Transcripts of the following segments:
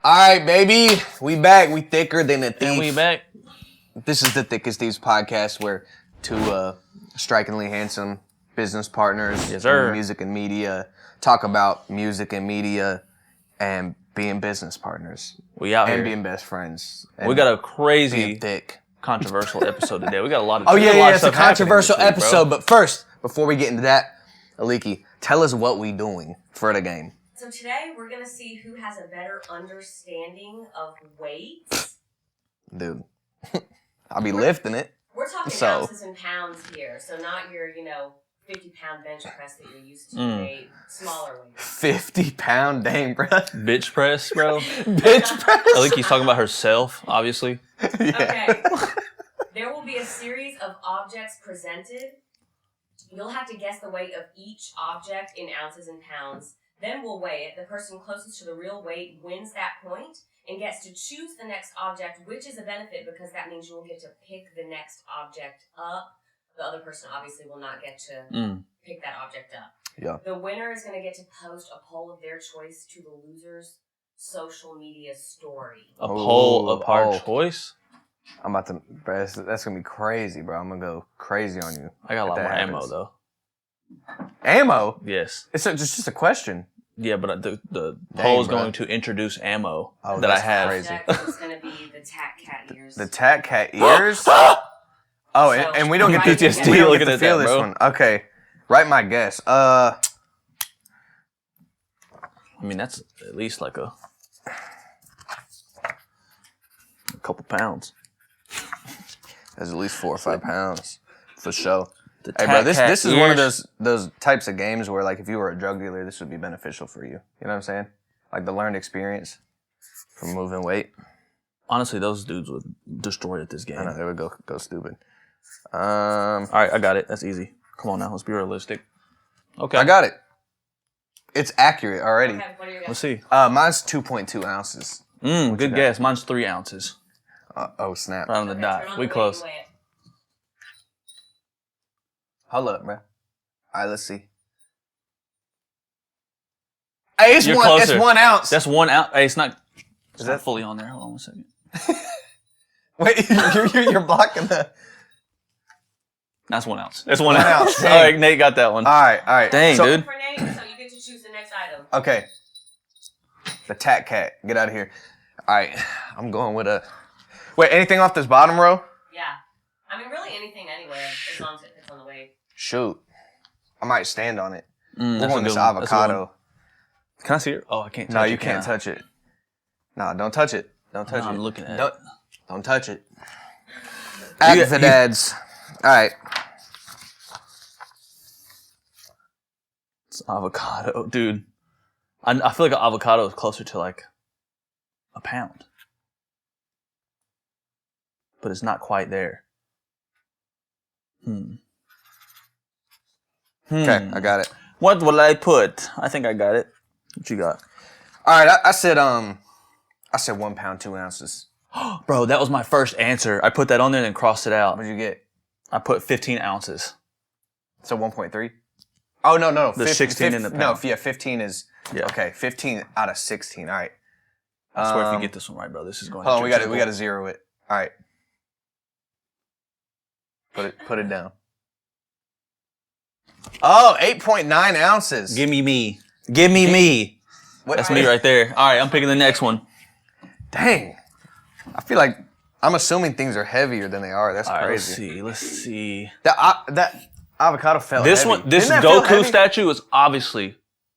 All right, baby. We back. We thicker than a thief. And we back. This is the Thickest Thieves podcast where two strikingly handsome business partners yes, sir. in music and media talk about music and media and being business partners. We out and here. being best friends. We got a crazy, thick, controversial episode today. We got a lot of it's a controversial episode. But first, before we get into that, Aliki, tell us what we doing for the game. So today we're going to see who has a better understanding of weights. Dude, I'll be lifting it. We're talking ounces and pounds here, so not your, 50-pound bench press that you're used to, a smaller weight. 50-pound, dang, bro. Bitch press, bro. Bitch press? Aliki's talking about herself, obviously. Yeah. Okay. There will be a series of objects presented. You'll have to guess the weight of each object in ounces and pounds. Then we'll weigh it. The person closest to the real weight wins that point and gets to choose the next object, which is a benefit because that means you will get to pick the next object up. The other person obviously will not get to pick that object up. Yeah. The winner is going to get to post a poll of their choice to the loser's social media story. A poll of our choice? I'm about to, bro, that's going to be crazy, bro. I'm going to go crazy on you. I got a lot more ammo, though. Ammo? Yes. It's just a question. Yeah, but the poll is going to introduce ammo that I have. Crazy. It's going to be the Tat Cat ears. The Tat Cat ears? Oh, and we don't get PTSD. We don't get to feel this one. Okay. Write my guess. I mean, that's at least like a couple pounds. That's at least 4 or 5 pounds. For sure. Hey, bro, this is one of those types of games where, like, if you were a drug dealer, this would be beneficial for you. You know what I'm saying? Like, the learned experience from moving weight. Honestly, those dudes would destroy at this game. I know, they would go stupid. All right, I got it. That's easy. Come on now, let's be realistic. Okay. I got it. It's accurate already. Okay, what are your Let's see. Mine's 2.2 ounces. Good guess. Mine's 3 ounces. Oh, snap. Right on the dot. We close. Hold up, bro. All right, let's see. Hey, it's You're one. closer. It's 1 ounce. That's 1 ounce. Hey, it's not that fully on there? Hold on 1 second. Wait, you're blocking the. That's 1 ounce. That's 1 ounce. ounce. All right, Nate got that one. All right. Dang, dude. For Nate, so you get to choose the next item. Okay. The Tat Cat. Get out of here. All right. I'm going with a. Wait, anything off this bottom row? Yeah. I mean, really anything anywhere, as long as it fits on the weight. Shoot. I might stand on it. We're That's going a this good one. That's a good avocado. one. Can I see it? Oh, I can't touch it. No, you can't touch it. No, don't touch it. Don't touch it. I'm looking at it. Don't touch it. Dads. All right. It's avocado. Dude, I feel like an avocado is closer to like a pound. But it's not quite there. Okay, I got it. What will I put? I think I got it. What you got? All right, I said 1 pound, 2 ounces. Bro, that was my first answer. I put that on there and then crossed it out. What'd you get? I put 15 ounces. So 1.3? Oh, no. The 16 in the pound. No, yeah, 15 is... Yeah. Okay, 15 out of 16. All right. I swear if you get this one right, bro, this is going to Hold on, we got to zero it. All right. Put it down. Oh, 8.9 ounces. Give me me. Give me me. What? That's me right there. All right, I'm picking the next one. Dang. I feel like I'm assuming things are heavier than they are. That's All right, crazy. let's see. That avocado felt This heavy. one, this Didn't that feel Goku heavy? statue is obviously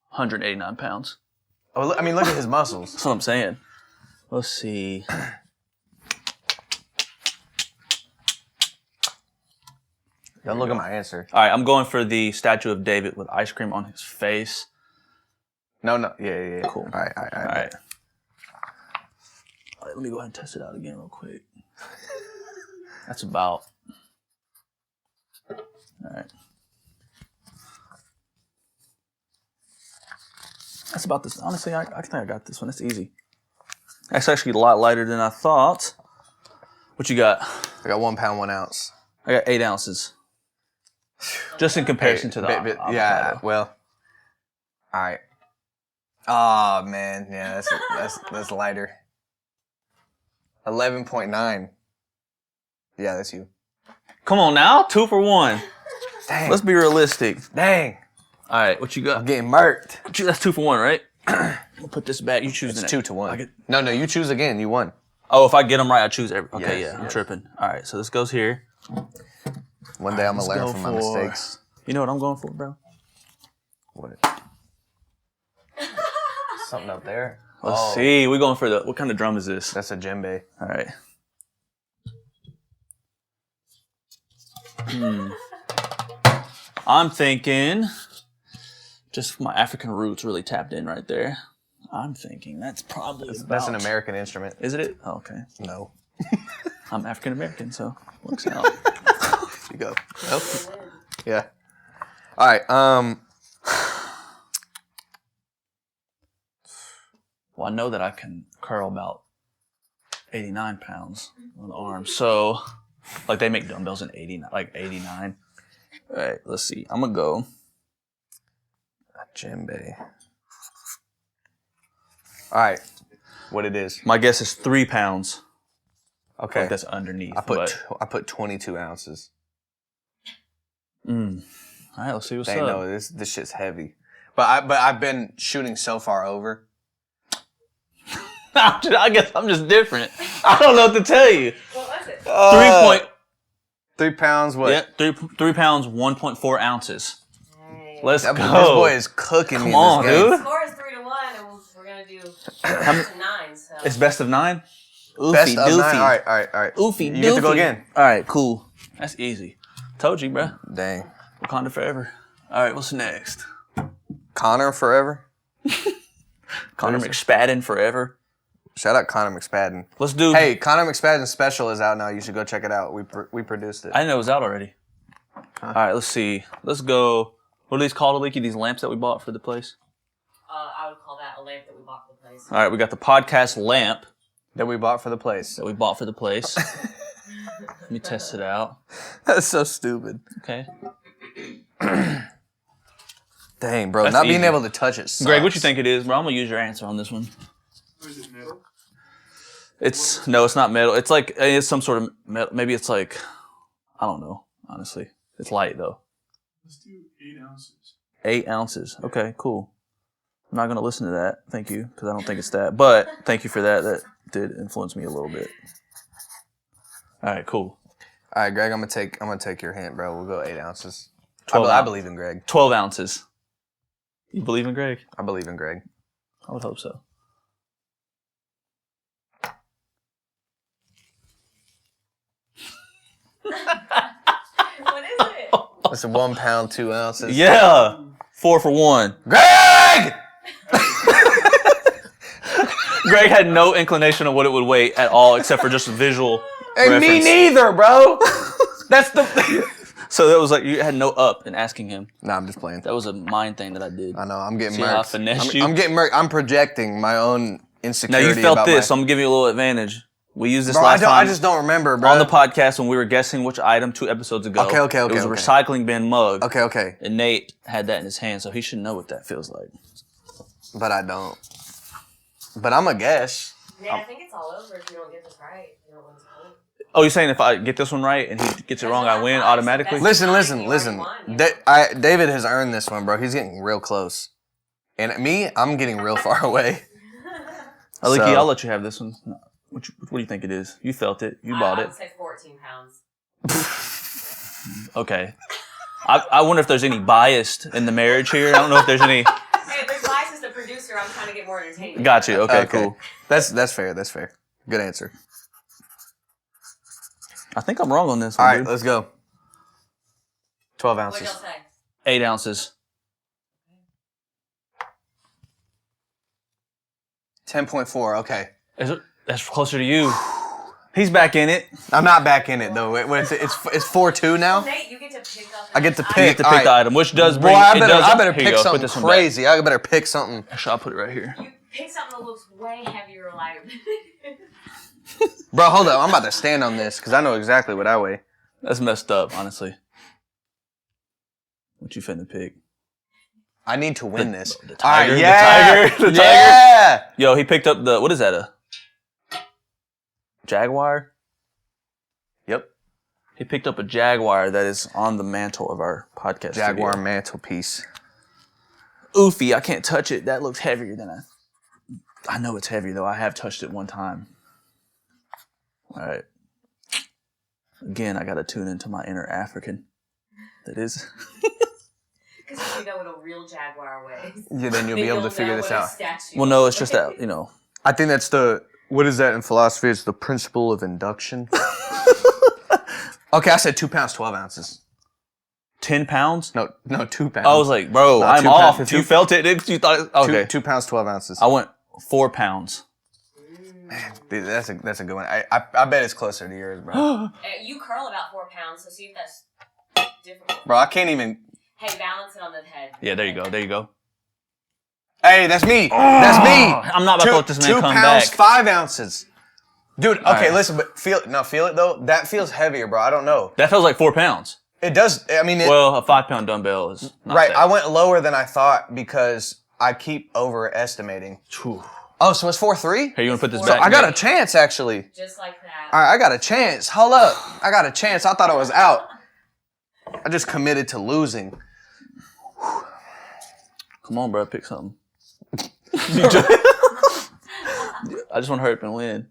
189 pounds. Oh, I mean, look at his muscles. That's what I'm saying. Let's see. Don't look at my answer. All right, I'm going for the statue of David with ice cream on his face. No. Yeah. Cool. All right. All right, let me go ahead and test it out again real quick. That's about. All right. That's about this. Honestly, I think I got this one. It's easy. That's actually a lot lighter than I thought. What you got? I got 1 pound, 1 ounce. I got 8 ounces. Just in comparison to the avocado. Yeah, well, all right. Oh man, yeah, that's lighter. 11.9. Yeah, that's you. Come on now, 2 for 1. Dang. Let's be realistic. Dang. All right, what you got? I'm getting murked. That's 2 for 1, right? We'll put this back. You choose the It's next. 2-1. No, you choose again. You won. Oh, if I get them right, I choose every. Okay, Yes, yeah, I'm tripping. All right, so this goes here. One day I'm gonna learn from my mistakes. You know what I'm going for, bro? What? Something up there. Let's see. We're going for the. What kind of drum is this? That's a djembe. All right. I'm thinking. Just my African roots really tapped in right there. I'm thinking that's probably That's an American instrument. Is it? Oh, okay. No. I'm African American, so works out. You go. Nope. Yeah. All right. Well, I know that I can curl about 89 pounds on the arm. So, like, they make dumbbells in 89. All right, let's see. I'm going to go. A djembe. All right. What it is? My guess is 3 pounds. Okay. Like that's underneath. I put 22 ounces. All right, let's see what's They up. know this shit's heavy. But I've been shooting so far over. I guess I'm just different. I don't know what to tell you. What was it? 3 pounds. What? Yeah, 3 pounds, 1.4 ounces. Hey. Let's go. This boy is cooking me. Come on, in this game. dude. The score is 3-1, and we're gonna do 9. So It's best of 9? Oofy Best of doofy. 9. All right. Oofy You get to go doofy. again. All right, cool. That's easy. Told you, bro. Dang. Wakanda forever. All right, what's next? Connor forever. Connor McSpadden forever. Shout out Connor McSpadden. Let's do. Hey, Connor McSpadden's special is out now. You should go check it out. We produced it. I didn't know it was out already. All right, let's see. Let's go. What are these called, Leaky? These lamps that we bought for the place? I would call that a lamp that we bought for the place. All right, we got the podcast lamp That we bought for the place. that we bought for the place. Let me test it out. That's so stupid. Okay. Dang, bro. That's Not being easy. able to touch it sucks. Greg, what you think it is, bro? I'm going to use your answer on this one. Is it metal? It's not metal. It's like it's some sort of metal. Maybe it's like I don't know. Honestly, it's light though. Let's do 8 ounces. 8 ounces. Okay, cool. I'm not gonna listen to that. Thank you, because I don't think it's that. But thank you for that. That did influence me a little bit. All right, cool. All right, Greg. I'm gonna take your hint, bro. We'll go 8 ounces. 12 I ounces. believe in Greg. 12 ounces. You believe in Greg? I believe in Greg. I would hope so. What is it? That's a 1 pound, 2 ounces. Yeah, 4 for 1. Greg! Greg had no inclination of what it would weigh at all, except for just a visual Hey, me reference. neither, bro. That's the. So that was like you had no up in asking him. Nah, I'm just playing. That was a mind thing that I did. I know. I'm getting See how I murked. finessed you? I'm getting murked. I'm projecting my own Now insecurity. you felt about this, so my... I'm giving you a little advantage. We used this Bro, last I time just don't remember, bro. on the podcast when we were guessing which item 2 episodes ago. Okay. It was a recycling bin mug. Okay. And Nate had that in his hand, so he should know what that feels like. But I don't. But I'm a guess. Man, I think it's all over if you don't get this right. You don't win this point. Oh, you're saying if I get this one right and he gets it wrong, I win automatically? Listen. Listen. David has earned this one, bro. He's getting real close. And me, I'm getting real far away. Aliki, So- I'll let you have this one. What do you think it is? You felt it. You bought I it. would say 14 pounds. Okay. I wonder if there's any bias in the marriage here. I don't know if there's any. Hey, there's bias as the producer. I'm trying to get more entertainment. Got you. Okay, cool. That's fair. That's fair. Good answer. I think I'm wrong on this All one, right, dude. let's go. 12 What'd ounces. y'all say? 8 ounces. 10.4. Okay. That's closer to you. He's back in it. I'm not back in it though. It's 4-2 now. Nate, you get to pick up. I get to You pick. get to pick All right. the item, which does Boy, bring. I it does, better here you pick go, put something this one back. crazy. I better pick something. Actually, I'll put it right here. You pick something that looks way heavier or lighter. Bro, hold up. I'm about to stand on this because I know exactly what I weigh. That's messed up, honestly. What you finna pick? I need to win this. The tiger. All right, yeah. The tiger. Yeah. Yo, he picked up what is that? A jaguar? Yep. He picked up a jaguar that is on the mantle of our podcast Jaguar studio. mantelpiece. Oofy, I can't touch it. That looks heavier than I know it's heavy though. I have touched it one time. All right. Again, I got to tune into my inner African. That is. Because you know what a real jaguar weighs. Yeah, then you'll be able to figure this out. Well, no, it's just that, I think that's what is that in philosophy? It's the principle of induction. Okay, I said 2 pounds, 12 ounces. 10 pounds? No, 2 pounds. I was like, bro, No, I'm 2 off. pounds. If you felt it, you thought, okay. 2 pounds, 12 ounces. I went 4 pounds. Man, dude, that's a good one. I bet it's closer to yours, bro. You curl about 4 pounds, so see if that's difficult. Bro, I can't even. Hey, balance it on the head. Yeah, there you go. There you go. Hey, that's me. That's me. I'm not about to let this man 2 come pounds, back. 5 ounces. Dude, okay, right. listen, but feel it though. That feels heavier, bro. I don't know. That feels like 4 pounds. It does. I mean, Well, a 5-pound dumbbell is not right. that. I went lower than I thought because I keep overestimating. Oh, so it's 4-3? Here, you want to put this So back? I got a chance, actually. Just like that. All right, I got a chance. Hold up. I got a chance. I thought I was out. I just committed to losing. Come on, bro. Pick something. I just want to hurry up and win.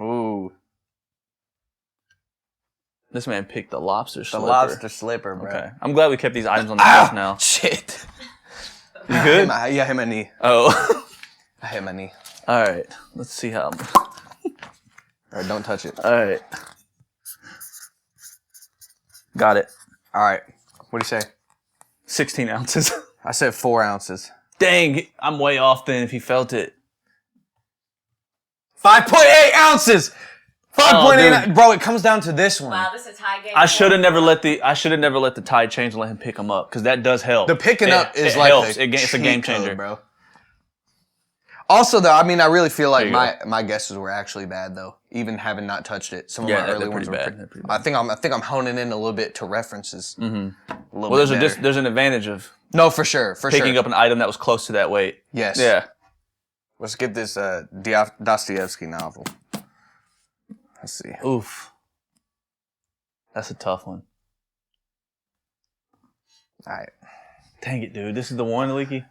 Ooh. This man picked the lobster The slipper. lobster slipper, bro. Okay. I'm glad we kept these items on the desk now. Shit. You good? Yeah, I hit my knee. Oh. I hit my knee. All right. Let's see how. All right, don't touch it. All right. Got it. All right. What do you say? 16 ounces. I said 4 ounces. Dang. I'm way off then if he felt it. 5.8 ounces. 5.8. dude. Bro, it comes down to this one. Wow, this is a tie game. I should have never let the tide change and let him pick him up because that does help. The picking up is it like helps. the It's a game cheat code, changer, bro. Also, though, I mean, I really feel like There you my guesses were actually bad, though. Even having not touched it, some of Yeah, my they're early pretty ones were bad. They're pretty bad. I think I'm honing in a little bit to references. Mm-hmm. Well, there's an advantage of No, for sure, picking up an item that was close to that weight. Yes. Yeah. Let's get this Dostoevsky novel. Let's see. Oof. That's a tough one. All right, Dang it, dude. This is the one, Leaky?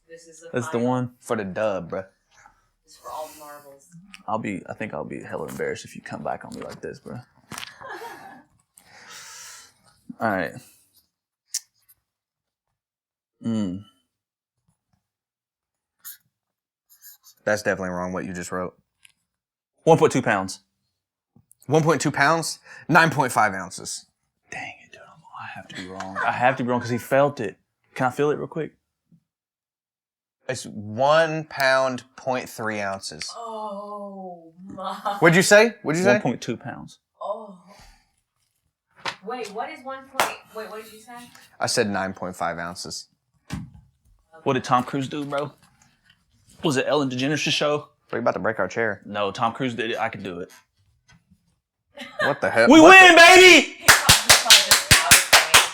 This is the That's the final. one. for the dub, bro. This is for all the marbles. I think I'll be hella embarrassed if you come back on me like this, bro. All right. That's definitely wrong. What you just wrote. 1.2 pounds. 1.2 pounds, 9.5 ounces. Dang it, dude. I have to be wrong. I have to be wrong because he felt it. Can I feel it real quick? It's 1 pound, 0.3 ounces. Oh my. What'd you say? 1.2 pounds. Oh. Wait, what is 1 Wait, what did you say? I said 9.5 ounces. What did Tom Cruise do, bro? Was it Ellen DeGeneres' show? Are you about to break our chair? No, Tom Cruise did it. I could do it. What the hell? We What win, baby! He probably just out of place.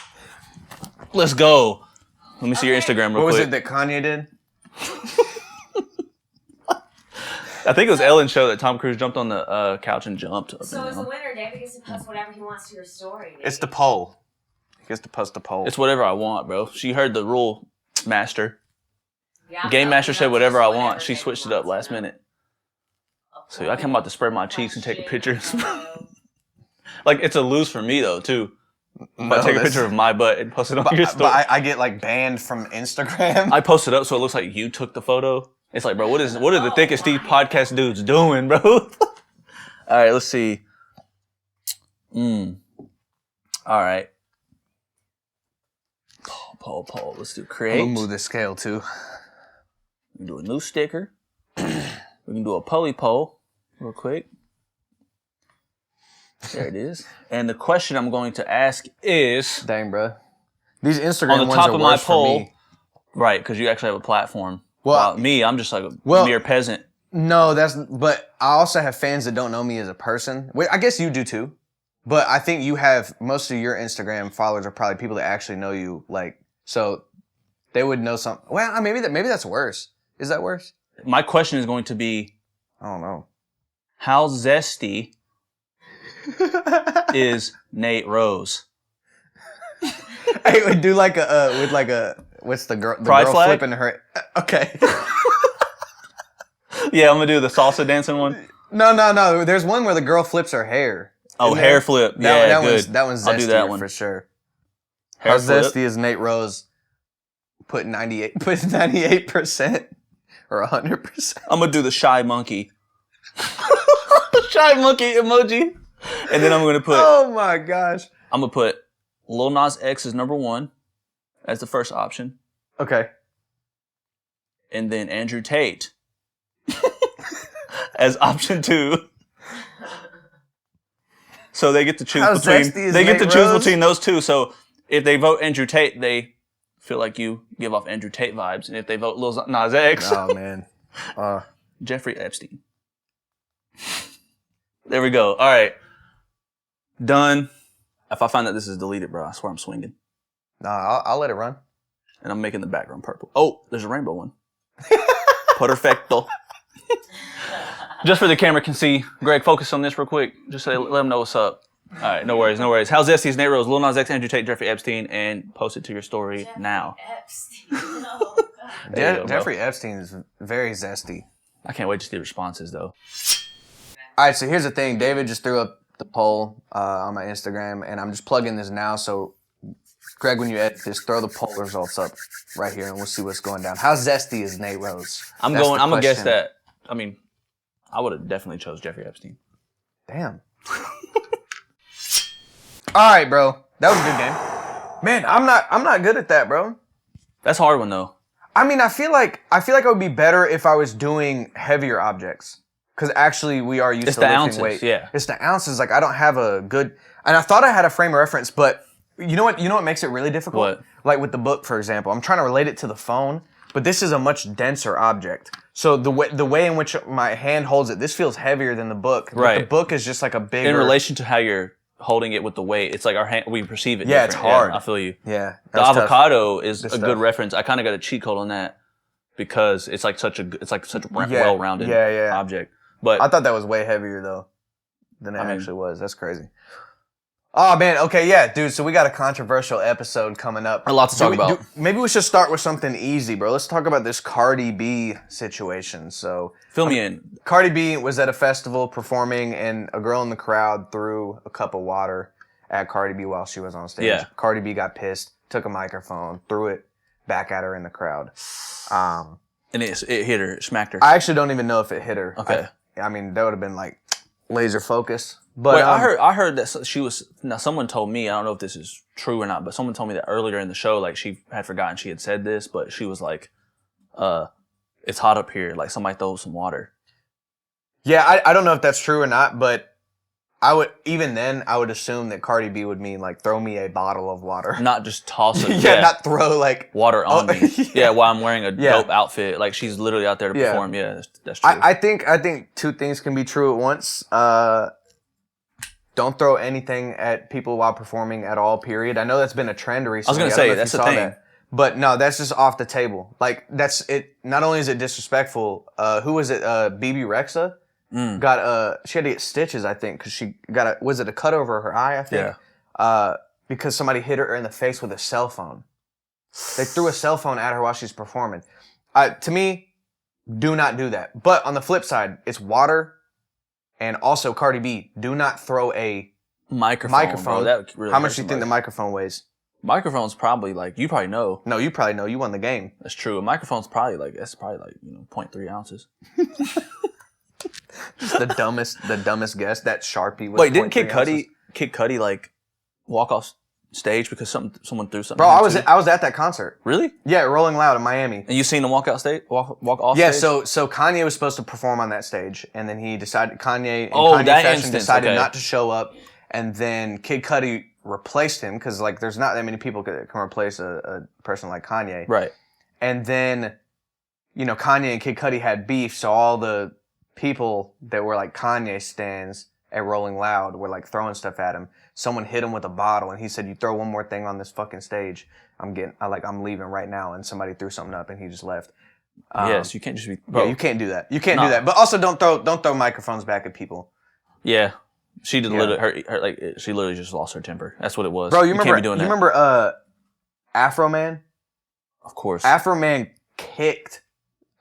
Let's go. Let me see your Okay. Instagram real What was quick. it that Kanye did? I think it was Ellen's show that Tom Cruise jumped on the couch and jumped. Up So and as the down. winner, David gets to post whatever he wants to your story. Maybe. It's the poll. He gets to post the poll. It's whatever I want, bro. She heard the rule, master. Yeah, Game no, Master he said knows whatever I whatever want. She David switched it up wants last to know. minute. So I come about to spread my cheeks and take a picture. No. Like, it's a lose for me, though, too. If I take a picture of my butt and post it on your story. But I get like banned from Instagram. I post it up so it looks like you took the photo. It's like, bro, what are the thickest Steve podcast dudes doing, bro? All right, let's see. All right. Poll. Let's do I'm create. gonna move this scale too. We can do a new sticker. We can do a pulley poll real quick. There it is. And the question I'm going to ask is, Dang, bro. These Instagram on the ones top are of my worse for poll, me. right, because you actually have a platform. Well, Me, I'm just like a well- mere peasant. No, but I also have fans that don't know me as a person. Wait, I guess you do too. But I think you have most of your Instagram followers are probably people that actually know you. Like, so They would know something. Well, maybe that's worse. Is that worse? My question is going to be, I don't know. how zesty is Nate Rose? Hey, we do like what's the girl? The Pride girl flag? flipping her. Okay. Yeah, I'm gonna do the salsa dancing one. No. There's one where the girl flips her hair. Oh, Isn't hair there? flip. That Yeah, one's, good. that one's I'll do that zestier one. for sure. Hair How flip. zesty is Nate Rose? Put 98% or 100%. I'm gonna do the shy monkey. Shy monkey emoji. And then I'm gonna put Oh my gosh. I'm gonna put Lil Nas X as number 1 as the first option. Okay. And then Andrew Tate as option 2. So they get to choose How between zesty is they get to Nate choose Rose? between those two. So if they vote Andrew Tate, they feel like you give off Andrew Tate vibes. And if they vote Lil Nas X, Oh man. Jeffrey Epstein. There we go. All right. Done. If I find that this is deleted, bro, I swear I'm swinging. Nah, I'll let it run. And I'm making the background purple. Oh, there's a rainbow one. Perfecto. Just for the camera can see. Greg, focus on this real quick. Just say, let them know what's up. All right, no worries. How zesty is Nate Rose, Lil Nas X, Andrew Tate, Jeffrey Epstein, and post it to your story now. Epstein. Oh, God. There you go, bro. Jeffrey Epstein is very zesty. I can't wait to see the responses, though. All right, so here's the thing. David just threw up the poll on my Instagram, and I'm just plugging this now. So, Greg, when you edit this, throw the poll results up right here, and we'll see what's going down. How zesty is Nate Rose? I'm That's going. the I'm gonna guess question. that. I mean, I would have definitely chose Jeffrey Epstein. Damn. All right, bro. That was a good game. Man, I'm not good at that, bro. That's a hard one though. I mean, I feel like I would be better if I was doing heavier objects. Because actually, we are used It's to the lifting ounces, weight. yeah. It's the ounces. Like, I don't have a good... And I thought I had a frame of reference, but you know what makes it really difficult? What? Like with the book, for example. I'm trying to relate it to the phone, but this is a much denser object. So the way in which my hand holds it, this feels heavier than the book. But Right. the book is just like a bigger... In relation to how you're holding it with the weight, it's like our hand. We perceive it. Yeah, it's different. hard. I feel you. Yeah. The that's tough. avocado is This a stuff. good reference. I kind of got a cheat code on that because it's like such a well-rounded Yeah. object. But I thought that was way heavier, though, than it I mean- actually was. That's crazy. Oh, man. Okay, yeah, dude. So we got a controversial episode coming up. A lot to talk about. Maybe we should start with something easy, bro. Let's talk about this Cardi B situation. So fill me in. Cardi B was at a festival performing, and a girl in the crowd threw a cup of water at Cardi B while she was on stage. Yeah. Cardi B got pissed, took a microphone, threw it back at her in the crowd. And it hit her, smacked her. I actually don't even know if it hit her. Okay. I mean, that would have been like laser focus. But Wait, I heard that she was. Now, someone told me. I don't know if this is true or not, but someone told me that earlier in the show, like she had forgotten she had said this, but she was like, "It's hot up here. Like somebody throw some water." Yeah, I don't know if that's true or not, but I would assume that Cardi B would mean like throw me a bottle of water. Not just toss it. yeah, not throw like water on me. yeah. Yeah, while I'm wearing a Yeah. dope outfit. Like she's literally out there to Yeah. perform. Yeah, that's true. I think two things can be true at once. Don't throw anything at people while performing at all, period. I know that's been a trend recently. gonna don't say, know if that's you the saw thing. that. But no, that's just off the table. Like, that's it. Not only is it disrespectful, who was it? BB Rexa she had to get stitches, I think, because she got was it a cut over her eye, I think? Yeah. Because somebody hit her in the face with a cell phone. They threw a cell phone at her while she's performing. To me, do not do that. But on the flip side, it's water. And also, Cardi B, do not throw a microphone. Bro, that really How much hurts do you think the somebody. microphone weighs? Microphone's probably like, you probably know. No, you probably know. You won the game. That's true. A microphone's probably like, 0.3 ounces. Just the dumbest guess. That Sharpie was. Wait, didn't 0.3 Kid Cudi like walk off stage because someone threw something? Bro, at I him was too? I was at that concert. Really? Yeah, Rolling Loud in Miami. And you seen him walk off stage? Yeah, stage? so Kanye was supposed to perform on that stage, and then he decided Kanye that fashion instance, decided okay. not to show up, and then Kid Cudi replaced him because like there's not that many people that can replace a person like Kanye. Right. And then, Kanye and Kid Cudi had beef, so all the people that were like Kanye stans at Rolling Loud were like throwing stuff at him. Someone hit him with a bottle, and he said, "You throw one more thing on this fucking stage," I'm leaving right now, and somebody threw something up and he just left. Yes, you can't just be. Yeah, you can't do that. You can't do that. But also, don't throw microphones back at people. Yeah, she did literally. She literally just lost her temper. That's what it was. Bro, you can't remember? be doing You that. remember Afro Man? Of course. Afro Man kicked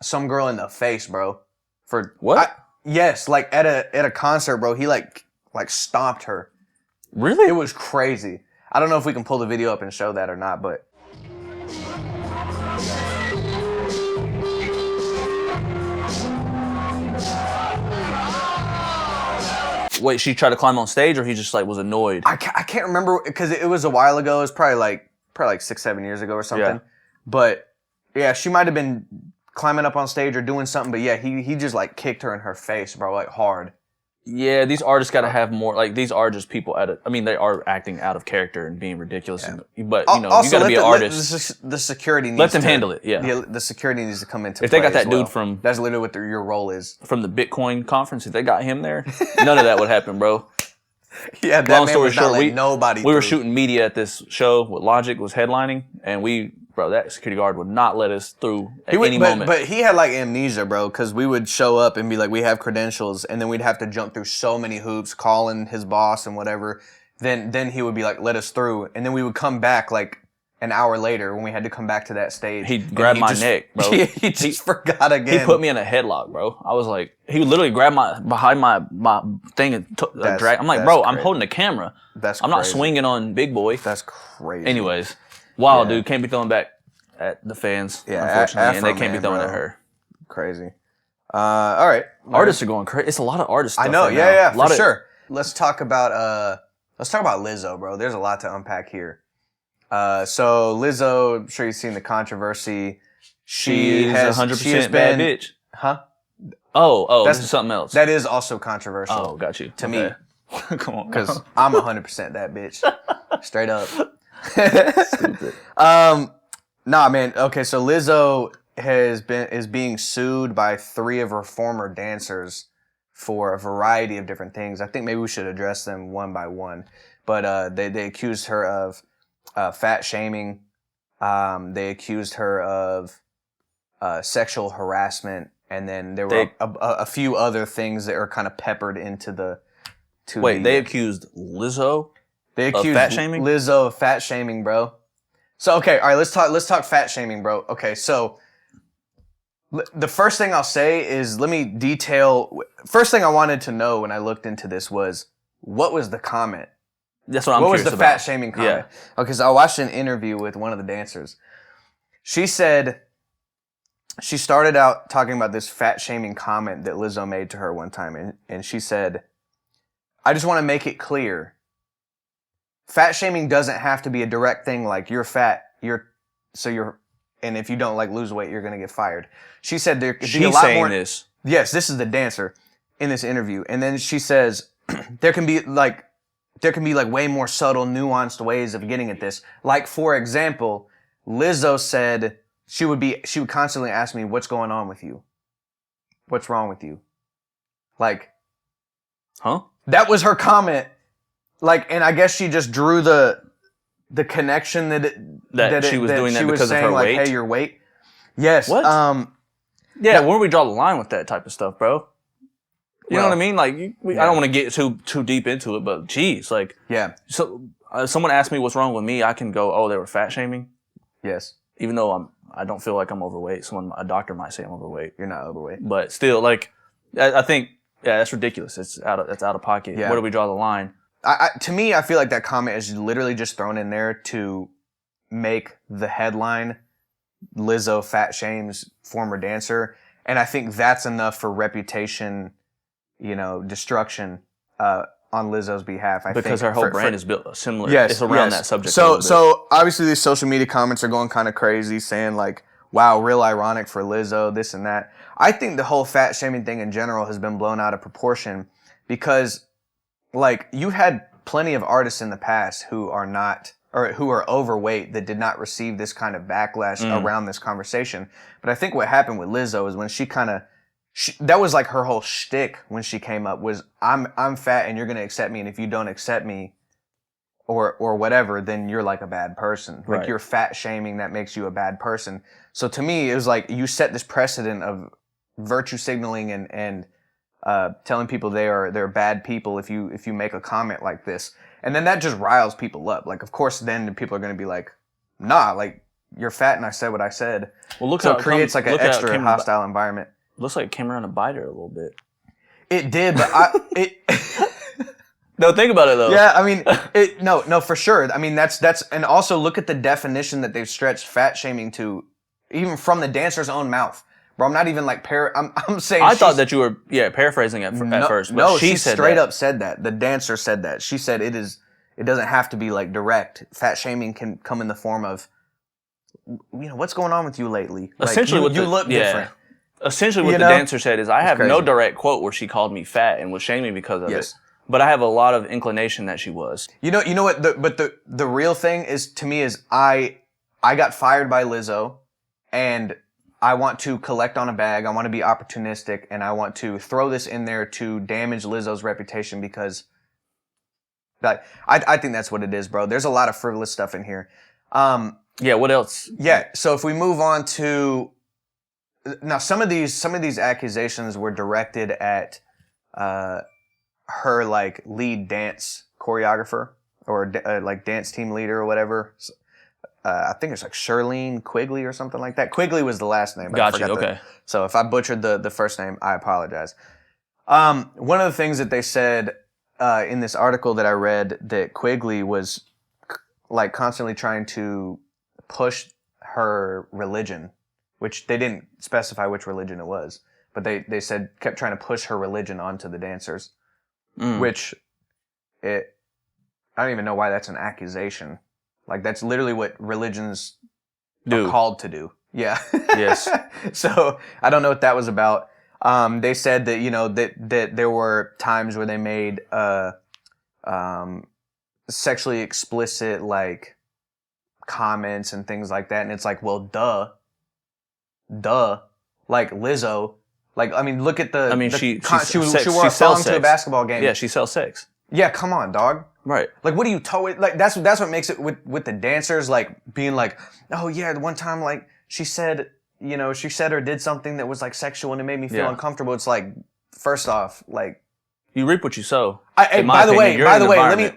some girl in the face, bro. For what? Yes, like at a concert, bro. He like stomped her. Really? It was crazy. I don't know if we can pull the video up and show that or not, but. Wait, she tried to climb on stage, or he just like was annoyed? I can't remember because it was a while ago. It was probably like 6-7 years ago or something. Yeah. But yeah, she might have been climbing up on stage or doing something. But yeah, he just like kicked her in her face, bro, like hard. Yeah, these artists got to have more. Like these are just people they are acting out of character and being ridiculous. Yeah. But Also, you got to be an artist. The security needs Let them handle it. Yeah. The security needs to come into if they play got that as well. dude from that's literally what your role is from the Bitcoin conference. If they got him there, none of that would happen, bro. Yeah, that Long man story was not short, letting nobody. We were through. shooting media at this show with Logic was headlining, and that security guard would not let us through at any moment. But he had like amnesia, bro, because we would show up and be like, we have credentials, and then we'd have to jump through so many hoops, calling his boss and whatever. Then he would be like, let us through, and then we would come back like an hour later when we had to come back to that stage. He grabbed my neck, bro. He just forgot again. He put me in a headlock, bro. I was like, he would literally grab behind my thing and drag. I'm like, bro, crazy. I'm holding the camera. That's I'm not crazy. swinging on Big Boy. That's crazy. Anyways, wild dude, can't be throwing back at the fans, unfortunately, and they can't be throwing at her. Crazy. All right, artists are going crazy. It's a lot of artist stuff. I know, right yeah, now. for sure. Let's talk about Lizzo, bro. There's a lot to unpack here. So Lizzo, I'm sure you've seen the controversy. She is 100% bad bitch. Huh? Oh, this is something else. That is also controversial. Oh, got you. To me. Come on. Because I'm 100% that bitch. Straight up. Stupid. Nah, man. Okay, so Lizzo is being sued by 3 of her former dancers for a variety of different things. I think maybe we should address them one by one. But they accused her of fat shaming. They accused her of sexual harassment, and then there were a few other things that are kind of peppered into the. They accused Lizzo. They accused of fat shaming? Lizzo of fat shaming, bro. So okay, all right, let's talk fat shaming, bro. Okay, so the first thing I'll say is let me detail. First thing I wanted to know when I looked into this was what was the comment. That's what I'm What curious was the about. fat shaming comment? Yeah. Okay, so I watched an interview with one of the dancers. She said she started out talking about this fat shaming comment that Lizzo made to her one time, and she said, I just want to make it clear. Fat shaming doesn't have to be a direct thing like you're fat, and if you don't like lose weight, you're going to get fired. She said there could be a lot saying more. This. Yes, this is the dancer in this interview. And then she says there can be like way more subtle, nuanced ways of getting at this. Like, for example, Lizzo said she would constantly ask me, what's going on with you? What's wrong with you? Like, huh? That was her comment. Like, and I guess she just drew the connection that she was doing that because of saying, her like, weight. hey, your weight. Yes. What? Yeah, where do we draw the line with that type of stuff, bro? You know what I mean? Like, I don't want to get too deep into it, but geez, like, yeah. So someone asked me what's wrong with me, I can go, oh, they were fat shaming. Yes. Even though I don't feel like I'm overweight. A doctor might say I'm overweight. You're not overweight. But still, like, I think, that's ridiculous. That's out of pocket. Yeah. Where do we draw the line? To me, I feel like that comment is literally just thrown in there to make the headline Lizzo fat shames former dancer. And I think that's enough for reputation, destruction on Lizzo's behalf. Because her whole brand is built similar. Yes, it's around that subject. So obviously these social media comments are going kind of crazy, saying like, wow, real ironic for Lizzo, this and that. I think the whole fat shaming thing in general has been blown out of proportion because, like, you've had plenty of artists in the past who are overweight that did not receive this kind of backlash around this conversation. But I think what happened with Lizzo is when that was like her whole shtick when she came up was, I'm fat and you're going to accept me. And if you don't accept me, or whatever, then you're like a bad person. Like Right. you're fat shaming that makes you a bad person. So to me, it was like you set this precedent of virtue signaling and telling people they're bad people if you make a comment like this, and then that just riles people up. Like, of course, then people are going to be like, nah, like you're fat and I said what I said. Well, look So how it creates like an extra came hostile environment. Looks like it came around to bite her a little bit. It did, but No, think about it though. yeah, I mean, no, for sure. I mean, that's, and also look at the definition that they've stretched fat shaming to, even from the dancer's own mouth. Bro, I'm not even like I'm saying. I thought that you were paraphrasing at first. But no, she said straight that. up said that. The dancer said that. She said it doesn't have to be like direct. Fat shaming can come in the form of, what's going on with you lately? Like, Essentially, you look different. Essentially, what the dancer said is, I have no direct quote where she called me fat and was shaming me because of it. But I have a lot of inclination that she was. You know what? The real thing is, to me, is I got fired by Lizzo, and I want to collect on a bag. I want to be opportunistic, and I want to throw this in there to damage Lizzo's reputation because, like, I think that's what it is, bro. There's a lot of frivolous stuff in here. Yeah. What else? Yeah. So if we move on to now, some of these accusations were directed at her like lead dance choreographer or like dance team leader or whatever. I think it's like Shirlene Quigley or something like that. Quigley was the last name. Gotcha. Okay. So if I butchered the first name, I apologize. One of the things that they said in this article that I read, that Quigley was like constantly trying to push her religion, which they didn't specify which religion it was, but they said kept trying to push her religion onto the dancers, which I don't even know why that's an accusation. Like, that's literally what religions are called to do. Yeah. Yes. So I don't know what that was about. They said that, that there were times where they made sexually explicit like comments and things like that, and it's like, well, duh, like Lizzo, like, I mean, look at the. I mean, she wore a thong to a basketball game. Yeah, she sells sex. Yeah, come on, dog. Right. Like, what do you like? That's what makes it with the dancers, like being like, oh yeah, the one time like she said or did something that was like sexual and it made me feel uncomfortable. It's like, first off, like, you reap what you sow. By the way, let me.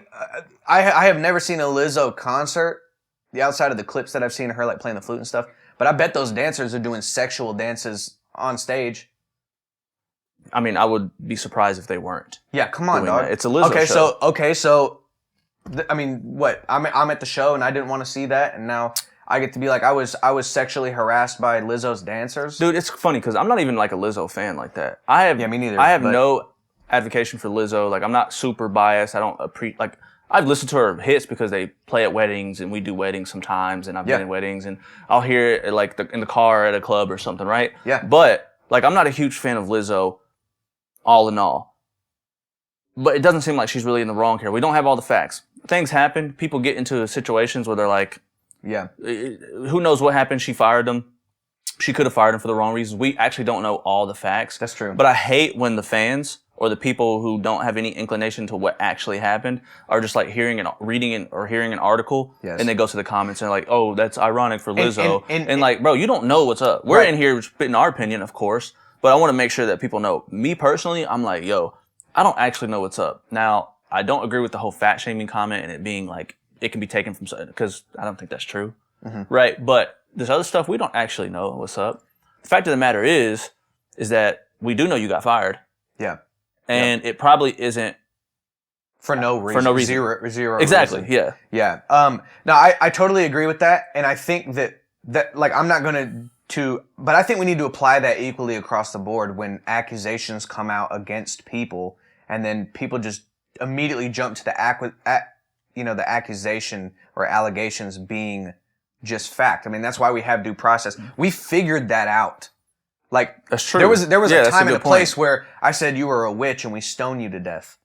I have never seen a Lizzo concert, outside of the clips that I've seen of her like playing the flute and stuff. But I bet those dancers are doing sexual dances on stage. I mean, I would be surprised if they weren't. Yeah, come on, dog. That. It's a Lizzo show. So, I mean, what? I'm at the show and I didn't want to see that, and now I get to be like, I was sexually harassed by Lizzo's dancers. Dude, it's funny because I'm not even like a Lizzo fan like that. Me neither. I have no advocation for Lizzo. Like, I'm not super biased. I don't like. I've listened to her hits because they play at weddings, and we do weddings sometimes, and I've been in weddings, and I'll hear it like in the car at a club or something, right? Yeah. But like, I'm not a huge fan of Lizzo, all in all. But it doesn't seem like she's really in the wrong here. We don't have all the facts. Things happen. People get into situations where they're like, yeah, who knows what happened? She fired him. She could have fired him for the wrong reasons. We actually don't know all the facts. That's true. But I hate when the fans or the people who don't have any inclination to what actually happened are just like hearing and reading or hearing an article, and they go to the comments and they're like, oh, that's ironic for Lizzo. And like, bro, you don't know what's up. We're in here spitting our opinion, of course, but I want to make sure that people know. Me personally, I'm like, yo, I don't actually know what's up. Now, I don't agree with the whole fat shaming comment and it being like, it can be taken from, because I don't think that's true. Mm-hmm. Right? But this other stuff, we don't actually know what's up. The fact of the matter is that we do know you got fired. Yeah. And it probably isn't for no reason. For no reason. Zero. Exactly. Reason. Yeah. Yeah. No, I totally agree with that. And I think that like, I'm not going but I think we need to apply that equally across the board when accusations come out against people and then people just immediately jump to the accusation or allegations being just fact. I mean, that's why we have due process. We figured that out. Like, that's true. There was a time and a place where I said you were a witch and we stone you to death.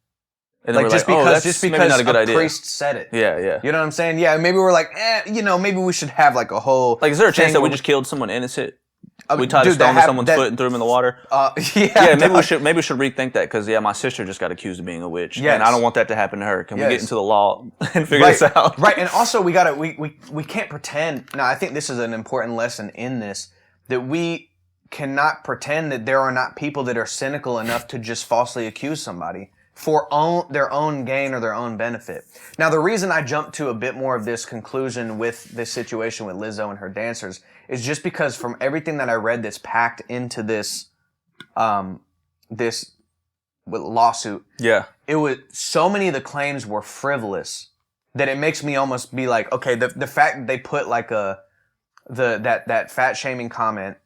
And like, just because not a good idea. Priest said it. Yeah, yeah. You know what I'm saying? Yeah, maybe we're like, maybe we should have like a whole. Like, is there a chance that we just killed someone innocent? We tied a stone to someone's foot and threw him in the water. Yeah, maybe we should rethink that because my sister just got accused of being a witch, and I don't want that to happen to her. Can we get into the law and figure this out? Right, and also we can't pretend. Now, I think this is an important lesson in this, that we cannot pretend that there are not people that are cynical enough to just falsely accuse somebody for their own gain or their own benefit. Now, the reason I jumped to a bit more of this conclusion with this situation with Lizzo and her dancers is just because from everything that I read that's packed into this lawsuit, it was so many of the claims were frivolous that it makes me almost be like, okay, the fact that they put like that fat shaming comment,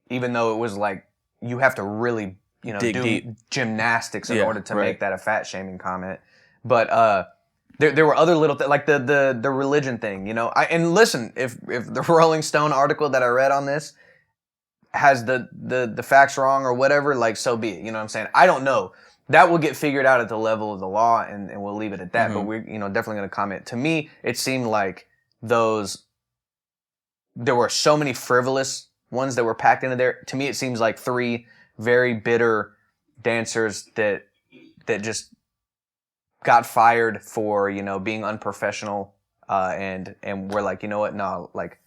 even though it was like you have to really do deep gymnastics in order to make that a fat shaming comment, but there were other little like the religion thing, and listen, if the Rolling Stone article that I read on this has the facts wrong or whatever, like, so be it. You know what I'm saying? I don't know. That will get figured out at the level of the law, and we'll leave it at that. But we're definitely going to comment. To me, it seemed like there were so many frivolous ones that were packed into there. To me, it seems like 3 very bitter dancers that just got fired for being unprofessional, and we're like, you know what? No, like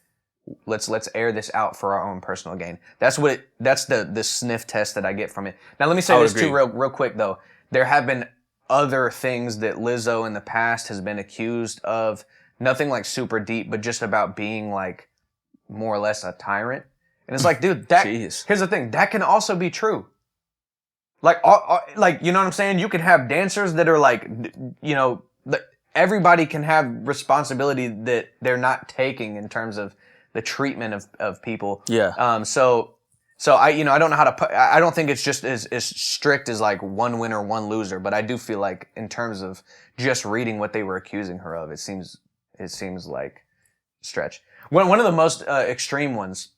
let's air this out for our own personal gain. That's the sniff test that I get from it. Now let me say this too real quick though. There have been other things that Lizzo in the past has been accused of. Nothing like super deep, but just about being like more or less a tyrant. And it's like, dude, here's the thing. That can also be true. Like, you know what I'm saying? You can have dancers that are like, everybody can have responsibility that they're not taking in terms of the treatment of people. Yeah. So I don't know how to I don't think it's just as strict as like one winner, one loser, but I do feel like in terms of just reading what they were accusing her of, it seems like stretch. One of the most extreme ones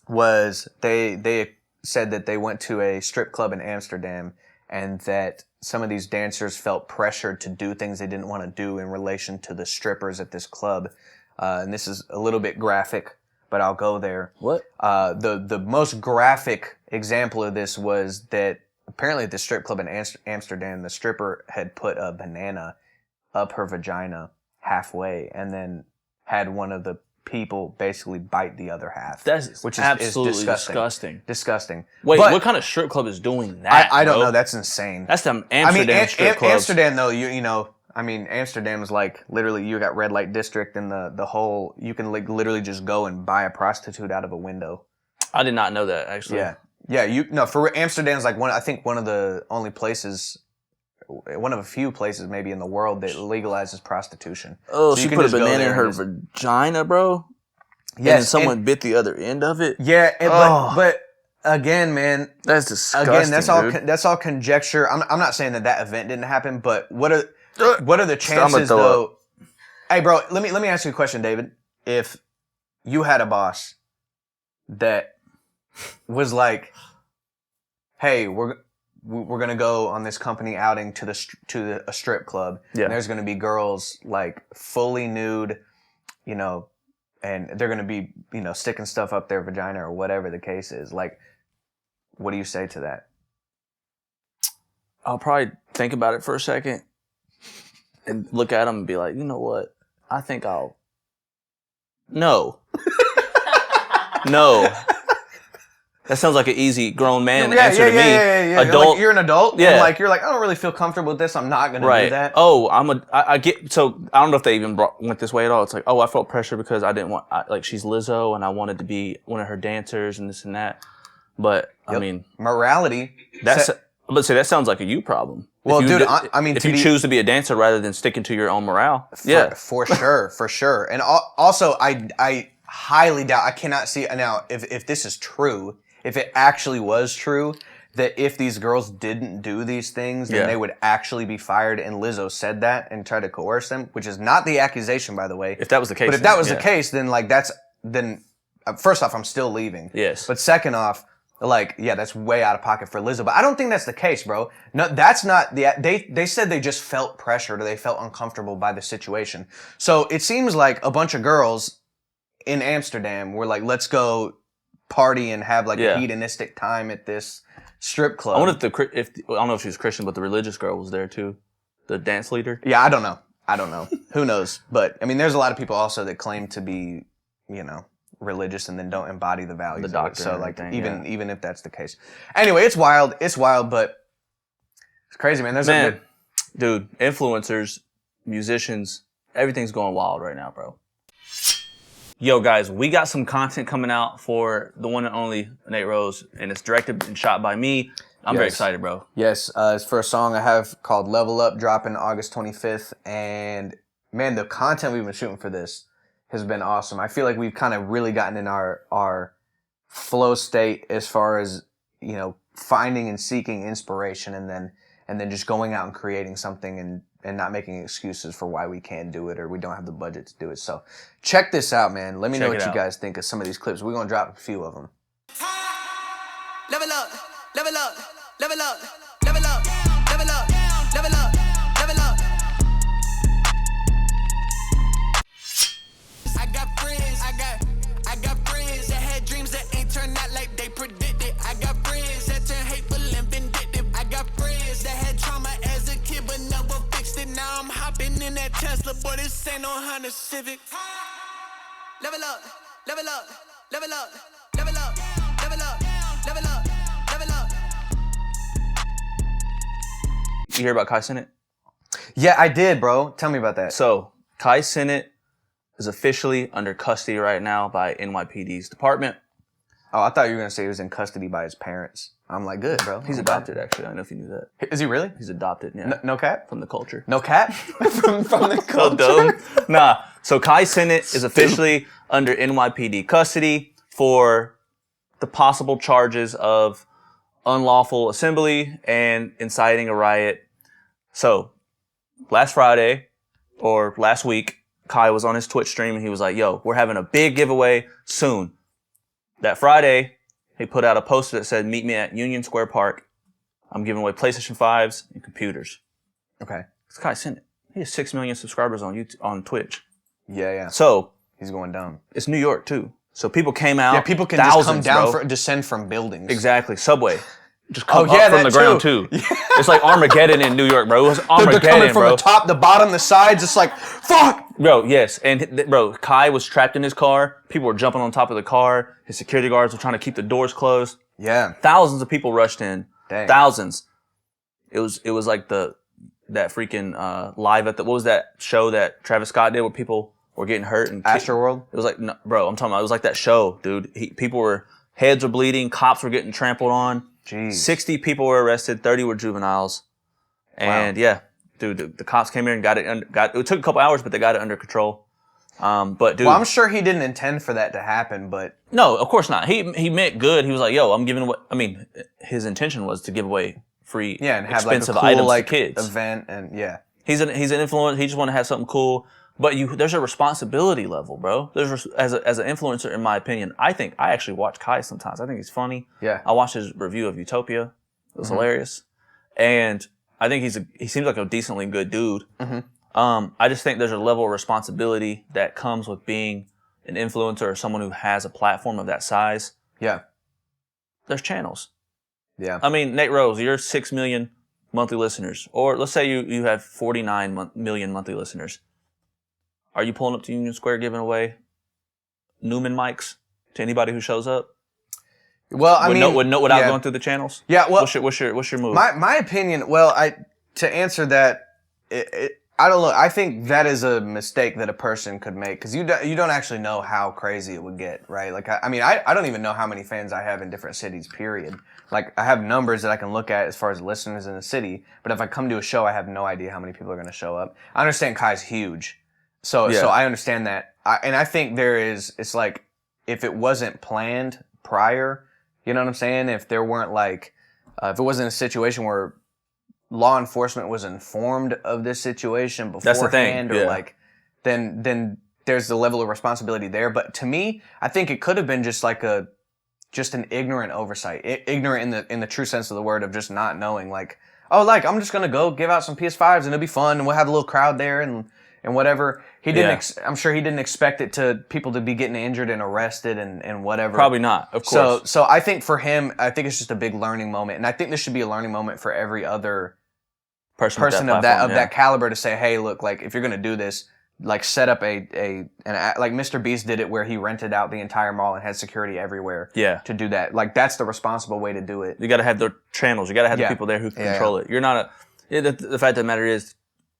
was they said that they went to a strip club in Amsterdam and that some of these dancers felt pressured to do things they didn't want to do in relation to the strippers at this club. And this is a little bit graphic, but I'll go there. What? The most graphic example of this was that apparently at the strip club in Amsterdam, the stripper had put a banana up her vagina halfway and then had one of the people basically bite the other half. Which is absolutely disgusting. Disgusting. Wait, but what kind of strip club is doing that? I don't know. That's insane. That's the Amsterdam strip clubs. Amsterdam though, Amsterdam is like literally you got red light district and the whole, you can like literally just go and buy a prostitute out of a window. I did not know that actually. Yeah. For Amsterdam's like one of the only places, one of a few places maybe in the world that legalizes prostitution. Oh, so she put a banana in her vagina, bro? Yes. And someone bit the other end of it? Yeah, but again, man. That's disgusting, that's all conjecture. I'm not saying that event didn't happen, but what are the chances though? Hey, bro, let me ask you a question, David. If you had a boss that was like, hey, we're gonna go on this company outing to a strip club. Yeah. And there's gonna be girls like fully nude, and they're gonna be, sticking stuff up their vagina or whatever the case is. Like, what do you say to that? I'll probably think about it for a second and look at them and be like, you know what? I think no. No. That sounds like an easy grown man answer to me. Yeah. Adult, you're an adult. Yeah. And you're like, I don't really feel comfortable with this. I'm not going to do that. Oh, I get, so I don't know if they even went this way at all. It's like, oh, I felt pressure because I didn't want, she's Lizzo and I wanted to be one of her dancers and this and that. But I mean, morality. But say that sounds like a you problem. Well, dude, if you choose to be a dancer rather than sticking to your own morale. For sure. And also, I highly doubt, I cannot see, now, if this is true, if it actually was true, that if these girls didn't do these things, then they would actually be fired. And Lizzo said that and tried to coerce them, which is not the accusation, by the way. If that was the case. But if that was the case, then first off, I'm still leaving. Yes. But second off, that's way out of pocket for Lizzo. But I don't think that's the case, bro. No, that's not they said they just felt pressured or they felt uncomfortable by the situation. So it seems like a bunch of girls in Amsterdam were like, let's go party and have like Yeah. a hedonistic time at this strip club. I wonder if I don't know if she was Christian, but the religious girl was there too, the dance leader. Yeah, I don't know. Who knows? But I mean, there's a lot of people also that claim to be, religious and then don't embody the values. The doctrine So and like, everything, even if that's the case. Anyway, it's wild. It's wild, but it's crazy, man. Dude, influencers, musicians, everything's going wild right now, bro. Yo, guys, we got some content coming out for the one and only Nate Rose, and it's directed and shot by me. I'm very excited, bro. Yes, it's for a song I have called Level Up, dropping August 25th. And man, the content we've been shooting for this has been awesome. I feel like we've kind of really gotten in our flow state as far as, finding and seeking inspiration and then just going out and creating something and not making excuses for why we can't do it or we don't have the budget to do it. So check this out, man. Let me know what you guys think of some of these clips. We're going to drop a few of them. Level up, level up, level up, level up, level up, level up, level up. I got friends, I got friends that had dreams that ain't turned out like they predicted. I got friends that turn hateful and vindictive. I got friends that had trauma as a kid but never fixed it. Now I'm hopping in that Tesla, boy, this ain't no Honda Civic. Level up, level up, level up, level up, level up, level up, level up. You hear about Kai Cenat? Yeah, I did, bro. Tell me about that. So, Kai Cenat is officially under custody right now by NYPD's department. Oh, I thought you were going to say he was in custody by his parents. I'm like, good, bro. He's adopted, actually. I don't know if you knew that. Is he really? He's adopted, yeah. No cap? From the culture. No cap? from the So culture? dumb. Nah. So Kai Cenat is officially under NYPD custody for the possible charges of unlawful assembly and inciting a riot. So last Friday or last week, Kai was on his Twitch stream and he was like, yo, we're having a big giveaway soon. That Friday, he put out a poster that said, meet me at Union Square Park. I'm giving away PlayStation 5s and computers. Okay. This Kai Cenat. He has 6 million subscribers on YouTube, on Twitch. Yeah. So He's going dumb. it's New York too. So people came out. Yeah, people can thousands, just come down, bro. descend from buildings. Exactly. Subway. Just come Oh, yeah, up from that the ground too. too. It's like Armageddon in New York, bro. It was They're Armageddon, coming from bro. the top, the bottom, the sides. It's like, fuck! Bro, yes. And bro, Kai was trapped in his car. People were jumping on top of the car. His security guards were trying to keep the doors closed. Yeah. Thousands of people rushed in. Dang. Thousands. It was like that freaking live at the, what was that show that Travis Scott did where people were getting hurt and Astroworld? It was like, no, bro, I'm talking about, it was like that show, dude. Heads were bleeding, cops were getting trampled on. Jeez. 60 people were arrested, 30 were juveniles. And yeah, dude, the cops came here and got it. It took a couple hours, but they got it under control. But dude, Well, I'm sure he didn't intend for that to happen, but no, of course not. He meant good. He was like, yo, I'm giving away. I mean, his intention was to give away free, yeah, and have like a expensive cool items like to kids. event, and yeah. He's an influencer. He just want to have something cool. But there's a responsibility level, bro. As an influencer, in my opinion, I actually watch Kai sometimes. I think he's funny. Yeah. I watched his review of Utopia. It was hilarious, and I think he seems like a decently good dude. I just think there's a level of responsibility that comes with being an influencer or someone who has a platform of that size. Yeah. There's channels. Yeah. I mean, Nate Rose, you're 6 million monthly listeners, or let's say you have 49 million monthly listeners. Are you pulling up to Union Square giving away Newman mics to anybody who shows up? Well, I mean, without going through the channels. Yeah. Well, what's your move? My opinion. Well, to answer that, I don't know. I think that is a mistake that a person could make because you don't actually know how crazy it would get, right? Like, I don't even know how many fans I have in different cities. Period. Like, I have numbers that I can look at as far as listeners in the city, but if I come to a show, I have no idea how many people are going to show up. I understand Kai's huge, so I understand that, and I think it's like if it wasn't planned prior, you know what I'm saying? If there weren't like, if it wasn't a situation where law enforcement was informed of this situation beforehand, That's the thing. or like, then there's the level of responsibility there. But to me, I think it could have been just like an ignorant oversight, ignorant in the true sense of the word of just not knowing. Like, oh, like I'm just gonna go give out some PS5s and it'll be fun and we'll have a little crowd there and and whatever. He didn't. Yeah. I'm sure he didn't expect people to be getting injured and arrested and whatever. Probably not, of course. So I think for him, I think it's just a big learning moment, and I think this should be a learning moment for every other person of that caliber to say, hey, look, like if you're gonna do this, like set up like Mr. Beast did it where he rented out the entire mall and had security everywhere. Yeah. To do that, like that's the responsible way to do it. You got to have the channels. You got to have the people there who can control it. You're not the fact of the matter is,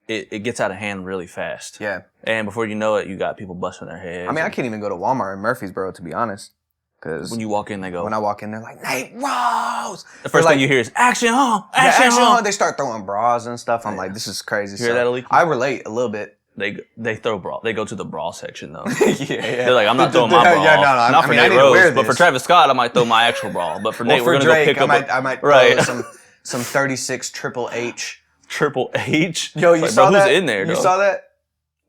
it gets out of hand really fast. Yeah. And before you know it, you got people busting their heads. I mean, I can't even go to Walmart in Murfreesboro, to be honest. Because when you walk in, when I walk in, they're like, Nate Rose! The first thing you hear is, action home! Action home! They start throwing bras and stuff. I'm like, this is crazy. You hear that, Aliki? I relate a little bit. They throw bra. They go to the bra section, though. Yeah. They're like, I'm not throwing my bra. Not for Nate Rose, but for Travis Scott, I might throw my actual bra. But for Nate, we're going to go pick up I might throw some 36 Triple H. Triple H? Yo, you saw that? Who's in there, You saw that?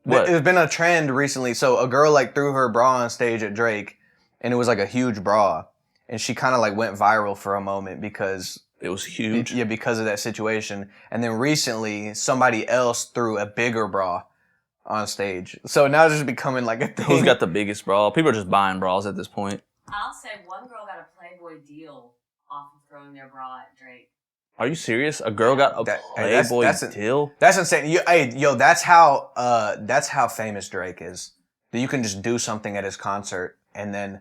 What? It's been a trend recently. So a girl like threw her bra on stage at Drake, and it was like a huge bra. And she kind of like went viral for a moment because it was huge. Yeah, because of that situation. And then recently, somebody else threw a bigger bra on stage. So now it's just becoming like a thing. Who's got the biggest bra? People are just buying bras at this point. I'll say one girl got a Playboy deal off of throwing their bra at Drake. Are you serious? A girl got a Playboy deal? That's insane. That's how famous Drake is. That you can just do something at his concert and then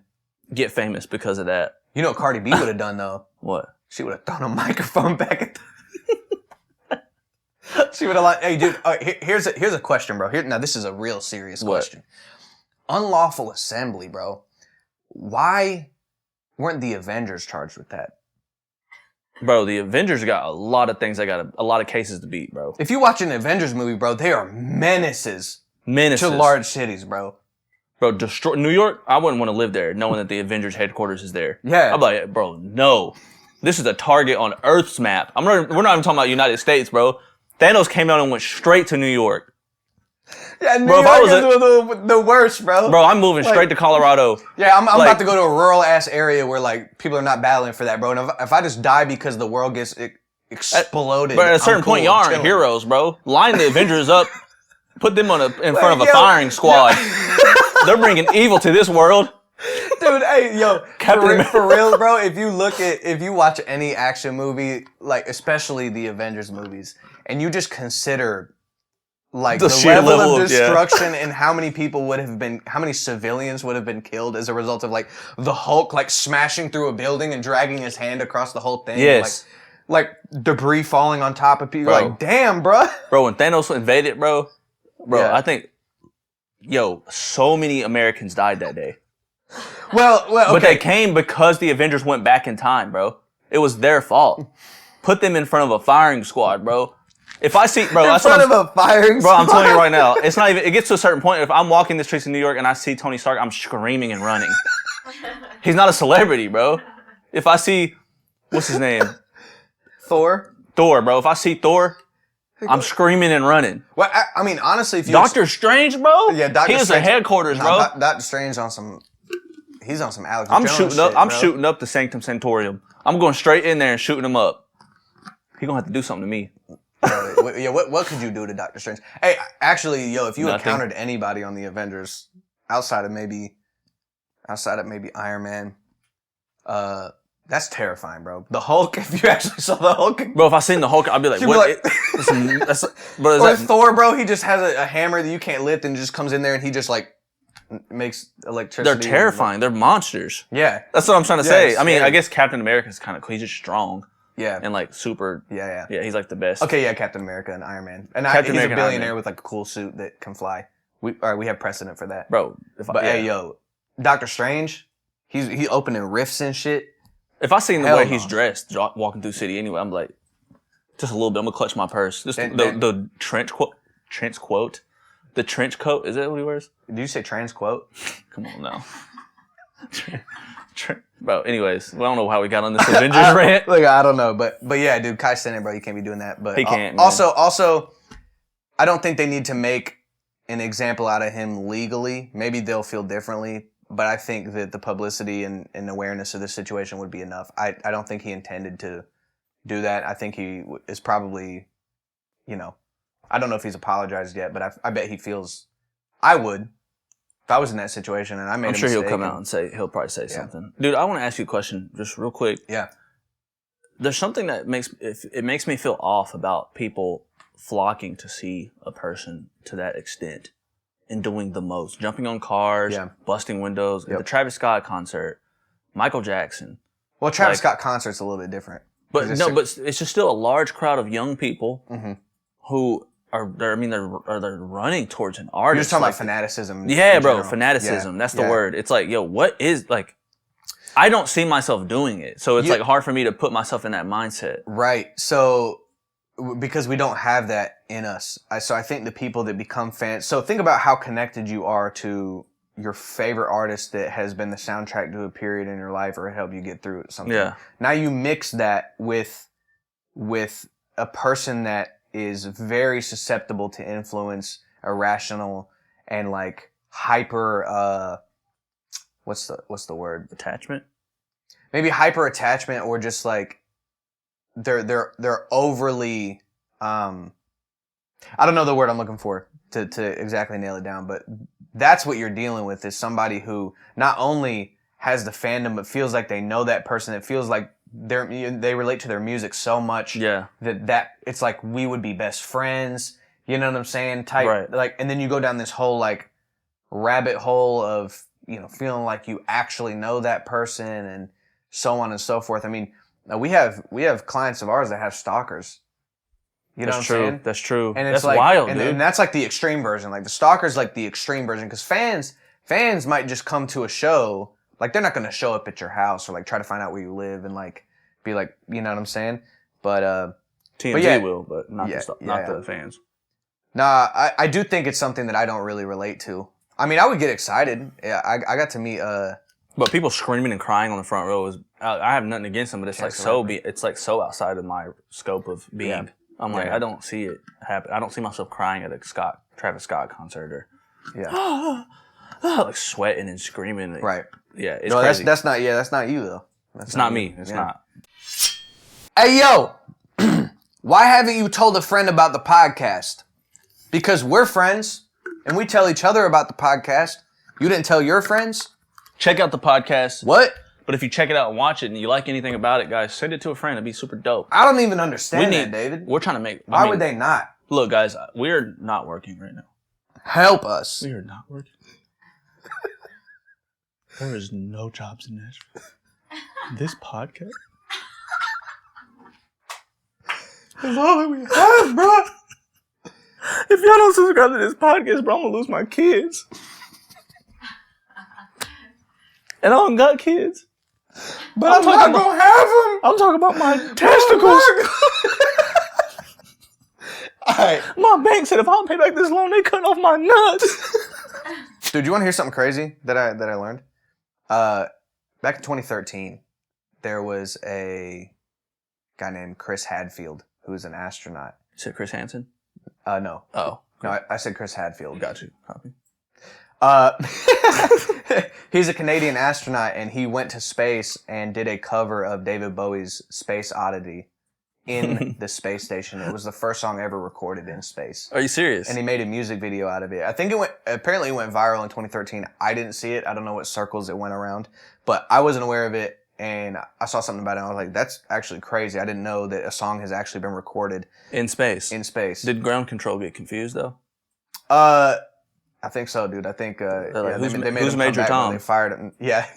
get famous because of that. You know what Cardi B would have done though? What? She would have thrown a microphone back at she would have like, hey dude, here's a question, bro. Now this is a real serious question. Unlawful assembly, bro. Why weren't the Avengers charged with that? Bro, the Avengers got a lot of things. They got a lot of cases to beat, bro. If you watch an Avengers movie, bro, they are menaces to large cities, bro. Bro, destroy New York. I wouldn't want to live there, knowing that the Avengers headquarters is there. Yeah, I'm like, bro, no. This is a target on Earth's map. We're not even talking about United States, bro. Thanos came out and went straight to New York. Yeah, New York is the worst, bro. Bro, I'm moving straight to Colorado. Yeah, I'm about to go to a rural ass area where like people are not battling for that, bro. And if I just die because the world gets exploded, but at a certain point, y'all aren't heroes, bro. Line the Avengers up, put them in front of a firing squad. They're bringing evil to this world. Dude, hey, yo, for real, bro, if you watch any action movie, like especially the Avengers movies, and you just consider like the level of destruction and how many civilians would have been killed as a result of like the Hulk like smashing through a building and dragging his hand across the whole thing. Yes. Like debris falling on top of people. Like, damn, bro. Bro, when Thanos invaded, bro, I think, so many Americans died that day. Well, okay. But they came because the Avengers went back in time, bro. It was their fault. Put them in front of a firing squad, bro. If I see, bro, in front of a firing squad. Bro, I'm telling you right now, it's not even. It gets to a certain point. If I'm walking the streets of New York and I see Tony Stark, I'm screaming and running. He's not a celebrity, bro. If I see, what's his name? Thor, bro. If I see Thor, I'm screaming and running. Well, I mean, honestly, if you Doctor Strange, bro. Yeah, Doctor Strange. He is a headquarters, bro. Doctor Strange on some. He's on some Alex. I'm Jones shooting up. shit, I'm bro. shooting up the Sanctum Sanctorium. I'm going straight in there and shooting him up. He gonna have to do something to me. What could you do to Doctor Strange? Hey, actually, if you Nothing. encountered anybody on the Avengers outside of maybe Iron Man, that's terrifying, bro. The Hulk, if you actually saw the Hulk, bro. If I seen the Hulk, I'd be like, what? Or Thor, bro. He just has a hammer that you can't lift, and just comes in there, and he just like makes electricity. They're terrifying. They're monsters. Yeah, that's what I'm trying to say. I mean, scary. I guess Captain America's kind of cool. He's just strong. Yeah, and like super. Yeah. He's like the best. Okay, yeah, Captain America and Iron Man, and he's a billionaire with like a cool suit that can fly. We have precedent for that, bro. Hey, Doctor Strange, he opening rifts and shit. If I seen the way he's dressed walking through the city anyway, I'm like, just a little bit. I'm gonna clutch my purse. Just the trench coat. The trench coat, is that what he wears? Did you say trans quote? Come on now. Bro, anyways, I don't know how we got on this Avengers rant. Look, I don't know, but yeah, dude, Kai Cenat, bro, you can't be doing that. But he can't. Also, I don't think they need to make an example out of him legally. Maybe they'll feel differently, but I think that the publicity and awareness of this situation would be enough. I don't think he intended to do that. I think he is probably, I don't know if he's apologized yet, but I bet he feels. I would if I was in that situation and I made. I'm a sure mistake he'll come out and say he'll probably say something. Dude, I want to ask you a question just real quick. Yeah. There's something that makes me feel off about people flocking to see a person to that extent and doing the most, jumping on cars, busting windows. At the Travis Scott concert, Michael Jackson. Well, Travis Scott concert's a little bit different. But but it's just still a large crowd of young people who are they're running towards an artist. You're just talking about fanaticism. Yeah, bro, fanaticism. That's the word. It's like, yo, what is like? I don't see myself doing it, so it's like hard for me to put myself in that mindset. Right. So because we don't have that in us, so I think the people that become fans. So think about how connected you are to your favorite artist that has been the soundtrack to a period in your life or helped you get through something. Yeah. Now you mix that with a person that is very susceptible to influence, irrational, and like hyper. What's the word? Attachment. Maybe hyper attachment, or just like they're overly. I don't know the word I'm looking for to exactly nail it down, but that's what you're dealing with, is somebody who not only has the fandom, but feels like they know that person. It feels like they relate to their music so much that it's like we would be best friends. You know what I'm saying? Type like, and then you go down this whole like rabbit hole of feeling like you actually know that person and so on and so forth. I mean, we have clients of ours that have stalkers. You know what I'm saying? That's true. And it's that's wild, dude. And that's like the extreme version. Like the stalker's like the extreme version, because fans might just come to a show. Like they're not going to show up at your house or like try to find out where you live and like be like, you know what I'm saying? But TMZ will, but not the fans. Nah, I do think it's something that I don't really relate to. I mean, I would get excited. Yeah, I got to meet. But people screaming and crying on the front row is. I have nothing against them, but it's it's like so outside of my scope of being. Yeah. I'm like, I don't see it happen. I don't see myself crying at a Travis Scott concert or like sweating and screaming. Right. Yeah, it's crazy. That's not you though. It's not me. It's not. Hey yo, why haven't you told a friend about the podcast? Because we're friends and we tell each other about the podcast. You didn't tell your friends? Check out the podcast. What? But if you check it out and watch it and you like anything about it, guys, send it to a friend. It'd be super dope. I don't even understand that, David. We're trying to make... Why would they not? Look, guys, we're not working right now. Help us. We are not working. There is no jobs in Nashville. This podcast is all that we have, bro. If y'all don't subscribe to this podcast, bro, I'm going to lose my kids. And I don't got kids. But I'm not going to have them. I'm talking about my testicles. All right. My bank said if I don't pay back this loan, they cut off my nuts. Dude, you want to hear something crazy that I learned? Back in 2013, there was a guy named Chris Hadfield who was an astronaut. You said Chris Hansen? No. Oh. No, I said Chris Hadfield. Got you. Copy. He's a Canadian astronaut, and he went to space and did a cover of David Bowie's Space Oddity in the space station. It was the first song ever recorded in space. Are you serious? And he made a music video out of it. I think apparently it went viral in 2013. I didn't see it. I don't know what circles it went around, but I wasn't aware of it. And I saw something about it, and I was like, that's actually crazy. I didn't know that a song has actually been recorded in space. Did ground control get confused, though? I think so, dude. I think like, they made who's Major Tom? They fired him. Yeah.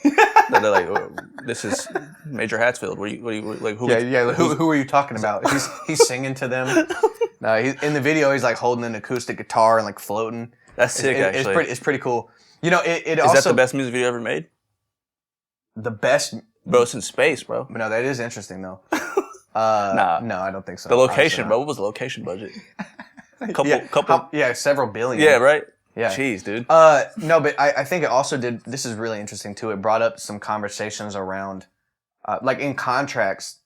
They're like, oh, this is Major Hatsfield. What are you like? Who? Yeah. Who are you talking about? He's singing to them. No, in the video, he's like holding an acoustic guitar and like floating. That's sick. Actually, it's pretty cool. You know, it is also, that the best music video ever made? The best, bro. It's in space, bro. No, that is interesting though. Nah, no, I don't think so. The location, bro. What was the location budget? Couple. Several billion. Yeah, right. Yeah. Jeez, dude. No, but I think it also did, this is really interesting too. It brought up some conversations around, like in contracts,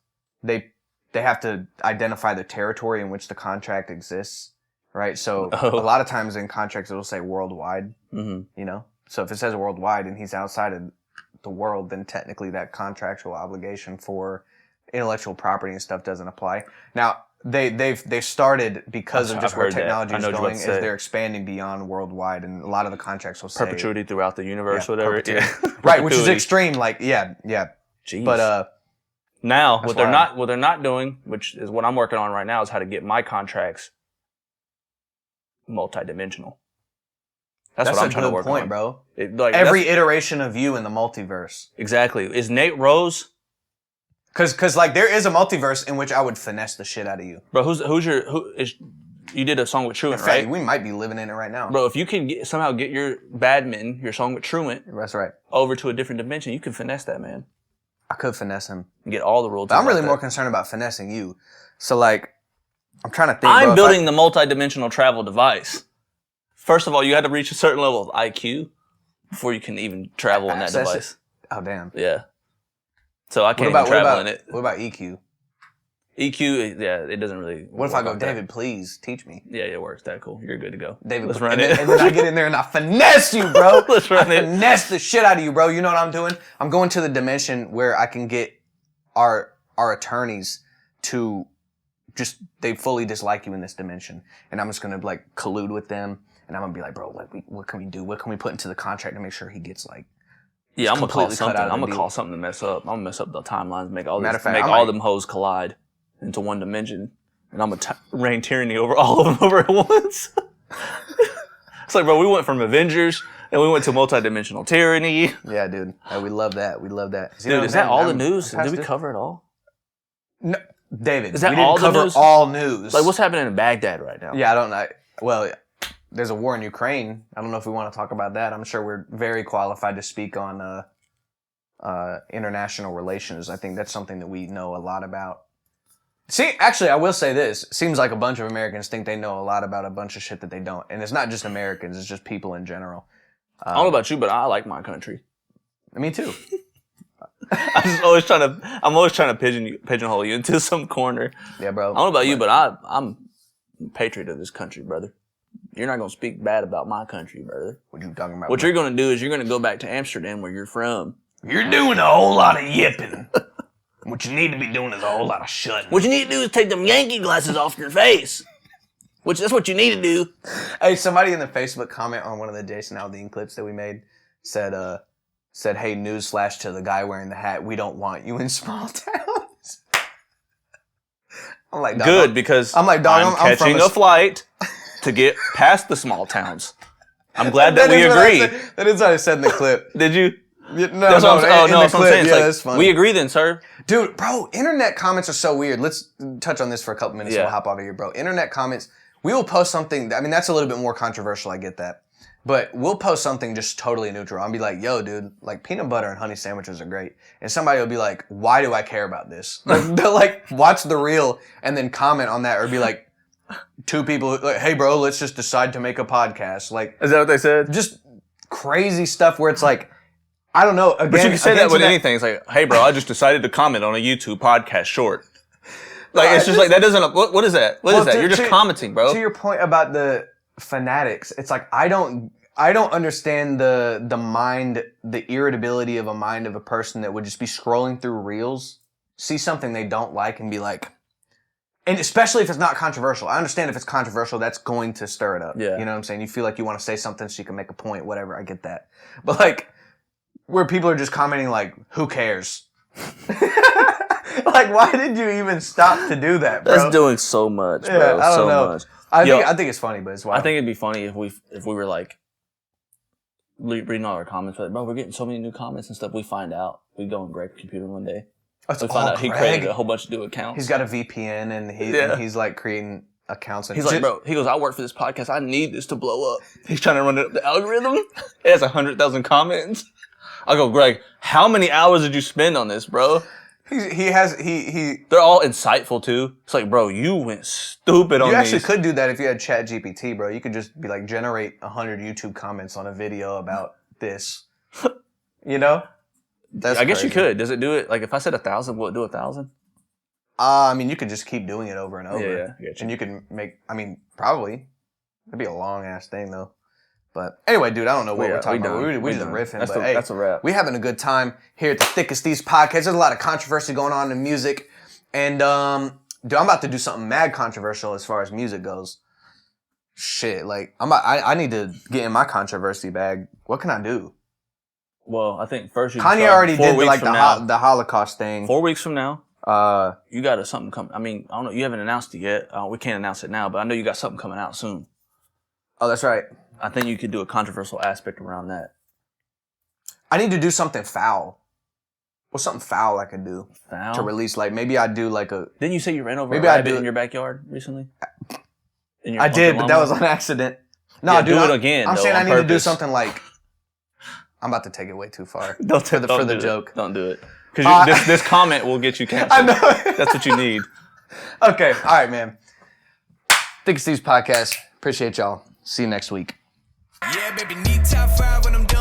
they have to identify the territory in which the contract exists, right? So a lot of times in contracts, it'll say worldwide, you know? So if it says worldwide and he's outside of the world, then technically that contractual obligation for intellectual property and stuff doesn't apply. Now, They started because of I've just where heard that. technology I is know what you're going. about Is to say. they're expanding beyond worldwide, and a lot of the contracts will say Perpetuity throughout the universe, Yeah, whatever. perpetuity. Right, which is Perpetuity. extreme. Like, yeah. Jeez. But now That's what they're not doing, which is what I'm working on right now, is how to get my contracts multidimensional. That's what I'm trying to work point, on, bro. Like Every iteration of you in the multiverse. exactly. Is Nate Rose? Cause like there is a multiverse in which I would finesse the shit out of you. Bro, you did a song with Truant, In fact, right? we might be living in it right now. Bro, if you can somehow get your Badman, your song with Truant, That's right. over to a different dimension, you can finesse that, man. I could finesse him. And get all the royalties. But I'm really like more that. concerned about finessing you. So like, I'm trying to think. I'm bro, if building the multidimensional travel device. First of all, you had to reach a certain level of IQ before you can even travel in that Access it. device. Oh damn. Yeah. So I can't even travel in it. What about EQ? EQ, yeah, it doesn't really. What if I work go, like that. David, please teach me? Yeah, it works. That cool. You're good to go. David, let's run and it. Then, and then I get in there and I finesse you, bro. Let's run I it. finesse the shit out of you, bro. You know what I'm doing? I'm going to the dimension where I can get our attorneys to just, they fully dislike you in this dimension. And I'm just going to like collude with them. And I'm going to be like, bro, like, what can we do? What can we put into the contract to make sure he gets like, Yeah, I'm gonna call completely cut something. out of I'm the gonna deal. call something to mess up. I'm gonna mess up the timelines, make all Matter this, of fact, make I all might- them hoes collide into one dimension, and I'm gonna reign tyranny over all of them over at once. It's like, bro, we went from Avengers and we went to multidimensional tyranny. yeah, dude. We love that. We love that. Dude, is that all the news? Did we cover it all? No, David, Is that we didn't all the cover news? all news. Like, what's happening in Baghdad right now? Yeah, I don't know. Well, there's a war in Ukraine. I don't know if we want to talk about that. I'm sure we're very qualified to speak on international relations. I think that's something that we know a lot about. See, actually, I will say this. Seems like a bunch of Americans think they know a lot about a bunch of shit that they don't. And it's not just Americans. It's just people in general. I don't know about you, but I like my country. Me too. I'm always trying to pigeonhole you into some corner. Yeah, bro. I don't know about you, but I'm a patriot of this country, brother. You're not gonna speak bad about my country, brother. What you talking about? What you're gonna do is you're gonna go back to Amsterdam, where you're from. You're doing a whole lot of yipping. What you need to be doing is a whole lot of shutting. What you need to do is take them Yankee glasses off your face. That's what you need to do. Hey, somebody in the Facebook comment on one of the Jason Aldean clips that we made said, hey, newsflash to the guy wearing the hat, we don't want you in small towns. I'm like, dog, Good, because I'm like, dog, I'm I'm from catching a flight to get past the small towns. I'm glad that we is what I agree. said. That is what I said in the clip. Did you? No, That's what I'm in the saying. It's yeah, like, that's funny. we agree then, sir. Dude, bro, internet comments are so weird. Let's touch on this for a couple minutes and Yeah. we'll hop out of here, bro. Internet comments, we will post something, I mean, that's a little bit more controversial, I get that. But we'll post something just totally neutral. I'll be like, yo, dude, like peanut butter and honey sandwiches are great. And somebody will be like, why do I care about this? They'll like watch the reel and then comment on that or be like, two people, like, hey, bro, let's just decide to make a podcast. Like, Is that what they said? just crazy stuff where it's like, I don't know. Again, But you can say that again, with to anything. It's like, hey, bro, I just decided to comment on a YouTube podcast short. Like, it's just like, that doesn't, what is that? What is Well, that? to- You're just to- commenting, bro. To your point about the fanatics, it's like I don't understand the mind, the irritability of a mind of a person that would just be scrolling through reels, see something they don't like, and be like, and especially if it's not controversial. I understand if it's controversial, that's going to stir it up. Yeah. You know what I'm saying? You feel like you want to say something so you can make a point, whatever. I get that, but like where people are just commenting like, "Who cares?" Like, why did you even stop to do that, bro? That's doing so much, bro. Yeah, I don't so know. much. I think it's funny, but it's wild. I think it'd be funny if we were like reading all our comments, but bro, we're getting so many new comments and stuff. We find out. We go on Greg's computer one day. It's We find all out he Greg. created a whole bunch of new accounts. He's got a VPN and he's like creating accounts. And He's like, bro, he goes, I work for this podcast. I need this to blow up. He's trying to run the algorithm. It has 100,000 comments. I go, Greg, how many hours did you spend on this, bro? he They're all insightful too. It's like, bro, you went stupid on you actually these. could do that if you had ChatGPT, bro. You could just be like, generate 100 YouTube comments on a video about this. You know? That's I guess you crazy. could. Does it do it? Like if I said 1,000, will it do 1,000? I mean, you could just keep doing it over and over. Yeah, I get you. And you can make, I mean, probably. It'd be a long ass thing though. But anyway, dude, I don't know what we're talking about. We just riffing, but hey, that's a wrap. we having a good time here at the Thickest Thieves podcast. There's a lot of controversy going on in music. And Dude, I'm about to do something mad controversial as far as music goes. Shit, like I need to get in my controversy bag. What can I do? Well, I think first you Kanye already did the Holocaust thing. 4 weeks from now, you got something coming. I mean, I don't know. You haven't announced it yet. We can't announce it now, but I know you got something coming out soon. Oh, that's right. I think you could do a controversial aspect around that. I need to do something foul. What's something foul I could do Foul? to release? Like maybe I do like a. Didn't you say you ran over Maybe a I rabbit do in it. your backyard recently? I did, but that was on accident. No, Yeah, dude, do it again. I'm though, saying on I need to do purpose. something like. I'm about to take it way too far. Don't for the do it. joke. Don't do it. Because this comment will get you canceled. I know. That's what you need. Okay, all right, man. Think of Steve's podcast. Appreciate y'all. See you next week. Yeah, baby, need top 5 when I'm done.